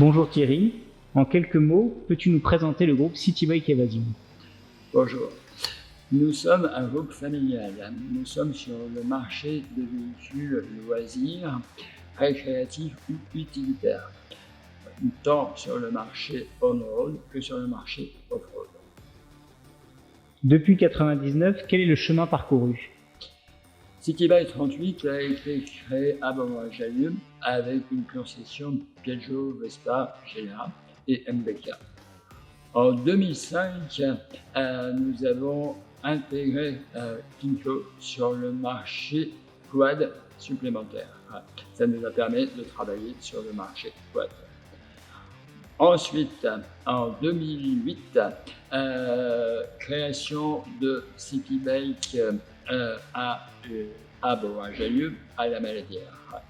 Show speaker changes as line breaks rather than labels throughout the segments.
Bonjour Thierry, en quelques mots, peux-tu nous présenter le groupe City Bike Evasion?
Bonjour, nous sommes un groupe familial. Nous sommes sur le marché des véhicules loisirs, récréatifs ou utilitaires, tant sur le marché on-road que sur le marché off-road.
Depuis 1999, quel est le chemin parcouru?
City Bike 38 a été créé à Beaumont-la-Jallieu avec une concession Piaggio, Vespa, GLA et MBK. En 2005, nous avons intégré Kinko sur le marché quad supplémentaire. Ça nous a permis de travailler sur le marché quad. Ensuite, en 2008, création de City Bike à Beaumont-la-Jallieu, à la Maladière,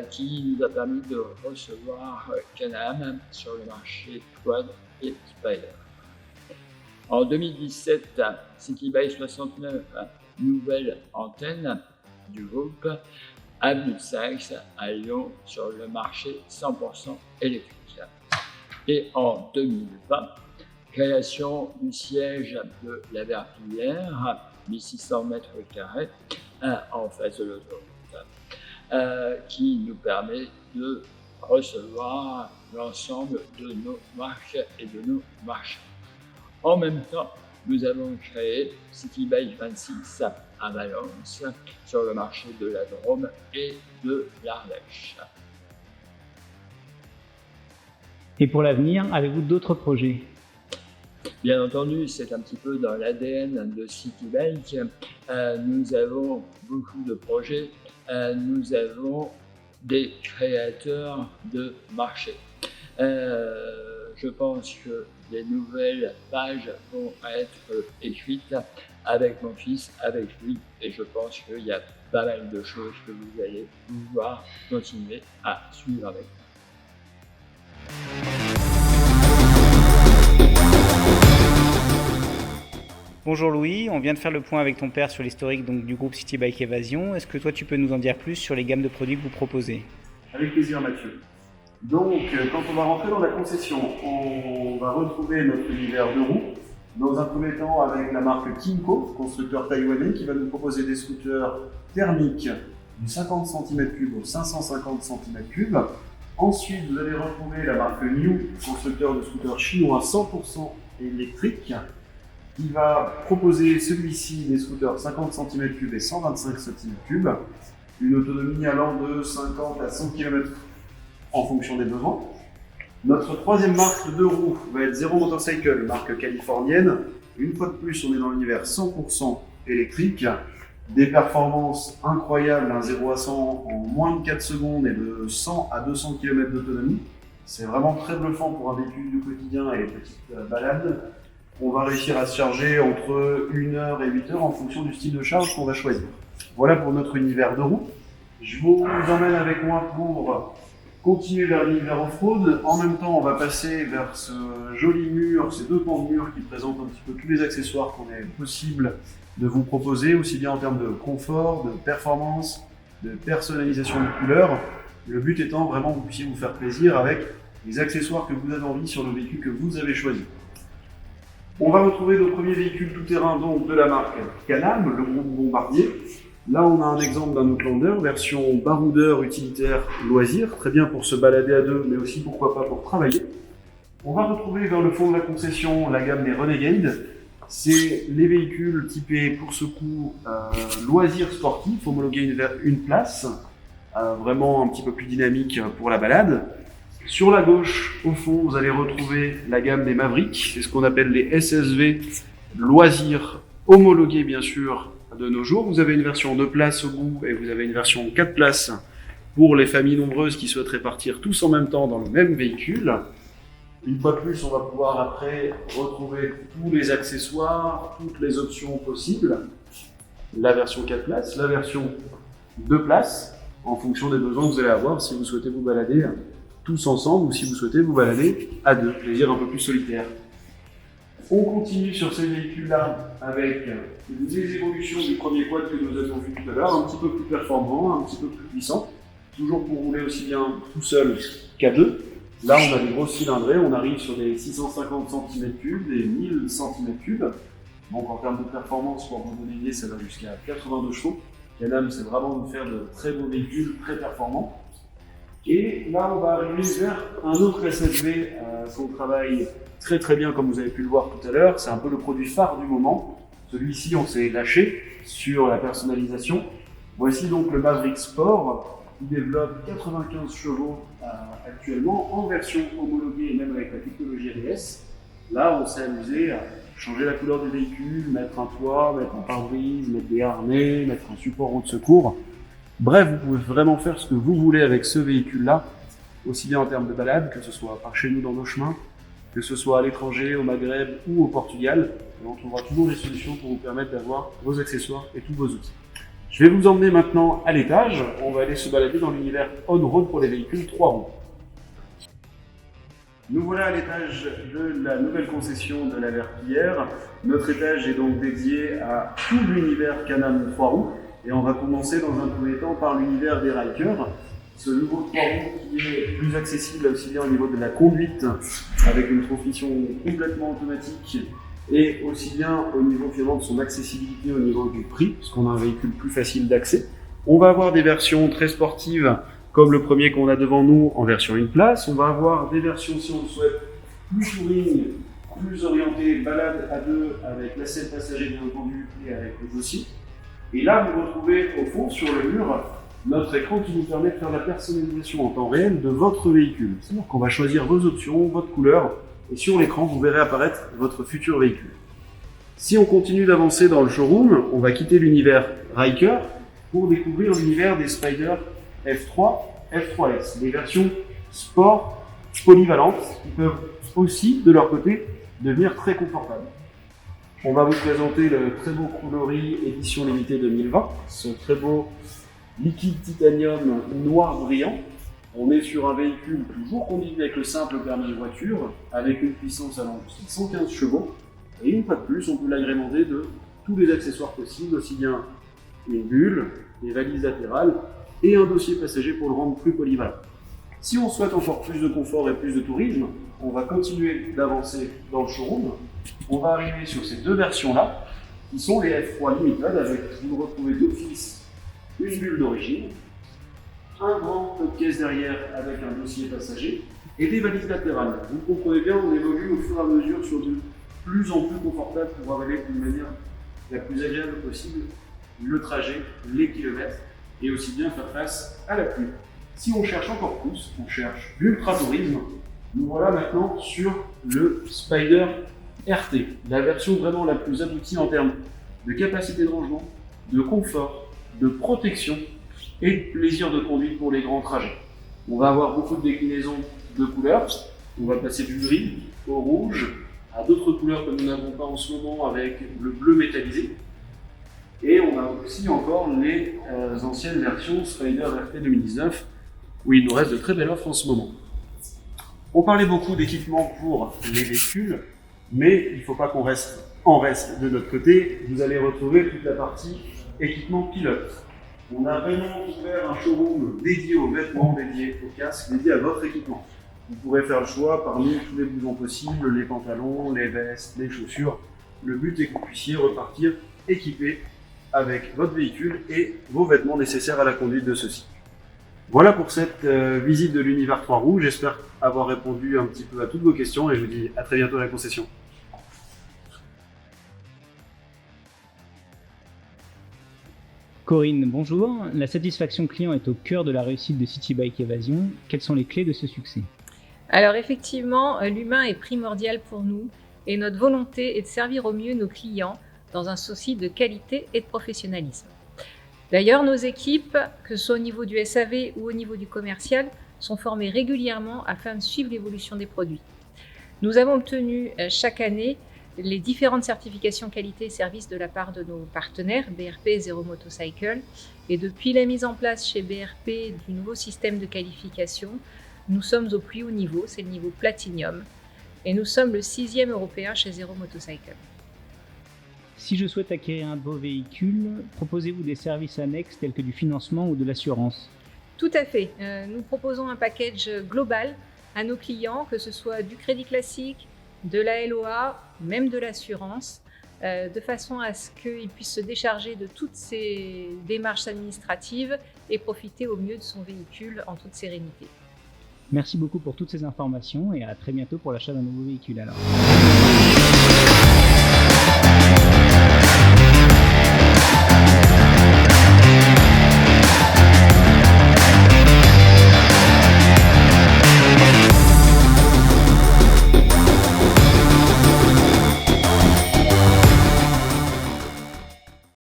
qui nous a permis de recevoir Can-Am sur le marché quad et Spider. En 2017, City Bike 69, nouvelle antenne du groupe à Bulsax, à Lyon, sur le marché 100% électrique. Et en 2020, création du siège de la Verpillière, 1600 m², en face de l'autoroute, qui nous permet de recevoir l'ensemble de nos marques et de nos marchés. En même temps, nous avons créé City Bike 26 à Valence, sur le marché de la Drôme et de l'Ardèche.
Et pour l'avenir, avez-vous d'autres projets?
Bien entendu, c'est un petit peu dans l'ADN de City Bike. Nous avons beaucoup de projets. Nous avons des créateurs de marché. Je pense que des nouvelles pages vont être écrites avec mon fils, avec lui, et je pense qu'il y a pas mal de choses que vous allez pouvoir continuer à suivre avec.
Bonjour Louis, on vient de faire le point avec ton père sur l'historique du groupe City Bike Evasion. Est-ce que toi tu peux nous en dire plus sur les gammes de produits que vous proposez?
Avec plaisir Mathieu. Donc quand on va rentrer dans la concession, on va retrouver notre univers de roues. Dans un premier temps avec la marque Kinko, constructeur taïwanais, qui va nous proposer des scooters thermiques du 50 cm3 au 550 cm3. Ensuite vous allez retrouver la marque Niu, constructeur de scooters chinois 100% électriques, qui va proposer celui-ci des scooters 50 cm3 et 125 cm3, une autonomie allant de 50 à 100 km en fonction des besoins. Notre troisième marque de deux roues va être Zero Motorcycle, marque californienne. Une fois de plus, on est dans l'univers 100% électrique, des performances incroyables, un 0 à 100 en moins de 4 secondes et de 100 à 200 km d'autonomie. C'est vraiment très bluffant pour un véhicule du quotidien et les petites balades. On va réussir à se charger entre 1 heure et 8 heures en fonction du style de charge qu'on va choisir. Voilà pour notre univers de roue. Je vous emmène avec moi pour continuer vers l'univers off-road. En même temps, on va passer vers ce joli mur, ces deux pans de mur qui présentent un petit peu tous les accessoires qu'on est possible de vous proposer, aussi bien en termes de confort, de performance, de personnalisation de couleurs. Le but étant vraiment que vous puissiez vous faire plaisir avec les accessoires que vous avez envie sur le véhicule que vous avez choisi. On va retrouver nos premiers véhicules tout-terrain donc de la marque Can-Am, le groupe Bombardier. Là, on a un exemple d'un Outlander, version baroudeur utilitaire loisir, très bien pour se balader à deux, mais aussi pourquoi pas pour travailler. On va retrouver vers le fond de la concession la gamme des Renegade. C'est les véhicules typés pour ce coup loisir sportif, homologués une place, vraiment un petit peu plus dynamique pour la balade. Sur la gauche, au fond, vous allez retrouver la gamme des Maverick, c'est ce qu'on appelle les SSV loisirs homologués bien sûr de nos jours. Vous avez une version 2 places au bout et vous avez une version 4 places pour les familles nombreuses qui souhaiteraient partir tous en même temps dans le même véhicule. Une fois de plus, on va pouvoir après retrouver tous les accessoires, toutes les options possibles. La version 4 places, la version 2 places, en fonction des besoins que vous allez avoir si vous souhaitez vous balader tous ensemble ou si vous souhaitez vous balader à deux, plaisir un peu plus solitaire. On continue sur ces véhicules-là avec les évolutions du premier quad que nous avons vu tout à l'heure, un petit peu plus performant, un petit peu plus puissant, toujours pour rouler aussi bien tout seul qu'à deux. Là, on a des grosses cylindrées, on arrive sur des 650 cm3, des 1000 cm3. Donc en termes de performance, pour vous donner une idée, ça va jusqu'à 82 chevaux. Can-Am, c'est vraiment de faire de très beaux véhicules, très performants. Et là, on va arriver vers un autre SFV qu'on travaille très très bien, comme vous avez pu le voir tout à l'heure. C'est un peu le produit phare du moment. Celui-ci, on s'est lâché sur la personnalisation. Voici donc le Maverick Sport, qui développe 95 chevaux actuellement, en version homologuée et même avec la technologie ABS. Là, on s'est amusé à changer la couleur des véhicules, mettre un toit, mettre un pare-brise, mettre des harnais, mettre un support roue de secours. Bref, vous pouvez vraiment faire ce que vous voulez avec ce véhicule-là, aussi bien en termes de balade, que ce soit par chez nous dans nos chemins, que ce soit à l'étranger, au Maghreb ou au Portugal. Et on trouvera toujours des solutions pour vous permettre d'avoir vos accessoires et tous vos outils. Je vais vous emmener maintenant à l'étage. On va aller se balader dans l'univers on-road pour les véhicules 3 roues. Nous voilà à l'étage de la nouvelle concession de la Verpillière. Notre étage est donc dédié à tout l'univers Can-Am 3 roues. Et on va commencer dans un premier temps par l'univers des Rykers. Ce nouveau 3 roues qui est plus accessible aussi bien au niveau de la conduite, avec une transmission complètement automatique, et aussi bien au niveau finalement de son accessibilité au niveau du prix, puisqu'on a un véhicule plus facile d'accès. On va avoir des versions très sportives, comme le premier qu'on a devant nous en version 1 place. On va avoir des versions, si on le souhaite, plus touring, plus orientées balade à deux, avec la selle passager bien entendu, et avec le dossier. Et là, vous retrouvez au fond, sur le mur, notre écran qui nous permet de faire la personnalisation en temps réel de votre véhicule. C'est-à-dire qu'on va choisir vos options, votre couleur, et sur l'écran, vous verrez apparaître votre futur véhicule. Si on continue d'avancer dans le showroom, on va quitter l'univers Ryker pour découvrir l'univers des Spyder F3, F3S, des versions sport polyvalentes qui peuvent aussi, de leur côté, devenir très confortables. On va vous présenter le très beau coloris édition limitée 2020, ce très beau liquide titanium noir brillant. On est sur un véhicule toujours conduit avec le simple permis de voiture, avec une puissance allant jusqu'à 115 chevaux. Et une fois de plus, on peut l'agrémenter de tous les accessoires possibles, aussi bien une bulle, des valises latérales et un dossier passager pour le rendre plus polyvalent. Si on souhaite encore plus de confort et plus de tourisme, on va continuer d'avancer dans le showroom. On va arriver sur ces deux versions-là, qui sont les F3 Limited, avec, vous retrouvez d'office une bulle d'origine, un grand peu de caisse derrière avec un dossier passager et des valises latérales. Vous comprenez bien, on évolue au fur et à mesure sur de plus en plus confortable pour avaler d'une manière la plus agréable possible le trajet, les kilomètres et aussi bien faire face à la pluie. Si on cherche encore plus, on cherche l'ultra-tourisme, nous voilà maintenant sur le Spyder RT, la version vraiment la plus aboutie en termes de capacité de rangement, de confort, de protection et de plaisir de conduite pour les grands trajets. On va avoir beaucoup de déclinaisons de couleurs, on va passer du gris au rouge, à d'autres couleurs que nous n'avons pas en ce moment avec le bleu métallisé. Et on a aussi encore les anciennes versions Spyder RT 2019, où il nous reste de très belles offres en ce moment. On parlait beaucoup d'équipements pour les véhicules, mais il ne faut pas qu'on reste de notre côté. Vous allez retrouver toute la partie équipement pilote. On a vraiment ouvert un showroom dédié aux vêtements, dédié aux casques, dédié à votre équipement. Vous pourrez faire le choix parmi tous les boutons possibles, les pantalons, les vestes, les chaussures. Le but est que vous puissiez repartir équipé avec votre véhicule et vos vêtements nécessaires à la conduite de ceux-ci. Voilà pour cette visite de l'univers 3 roues. J'espère avoir répondu un petit peu à toutes vos questions et je vous dis à très bientôt à la concession.
Corinne, bonjour. La satisfaction client est au cœur de la réussite de City Bike Évasion. Quelles sont les clés de ce succès?
Alors effectivement, l'humain est primordial pour nous et notre volonté est de servir au mieux nos clients dans un souci de qualité et de professionnalisme. D'ailleurs, nos équipes, que ce soit au niveau du SAV ou au niveau du commercial, sont formées régulièrement afin de suivre l'évolution des produits. Nous avons obtenu chaque année les différentes certifications qualité et service de la part de nos partenaires BRP et Zero Motorcycle. Et depuis la mise en place chez BRP du nouveau système de qualification, nous sommes au plus haut niveau, c'est le niveau Platinum. Et nous sommes le 6e européen chez Zero Motorcycle.
Si je souhaite acquérir un de vos véhicules, proposez-vous des services annexes tels que du financement ou de l'assurance?
Tout à fait. Nous proposons un package global à nos clients, que ce soit du crédit classique, de la LOA, même de l'assurance, de façon à ce qu'il puisse se décharger de toutes ces démarches administratives et profiter au mieux de son véhicule en toute sérénité.
Merci beaucoup pour toutes ces informations et à très bientôt pour l'achat d'un nouveau véhicule alors.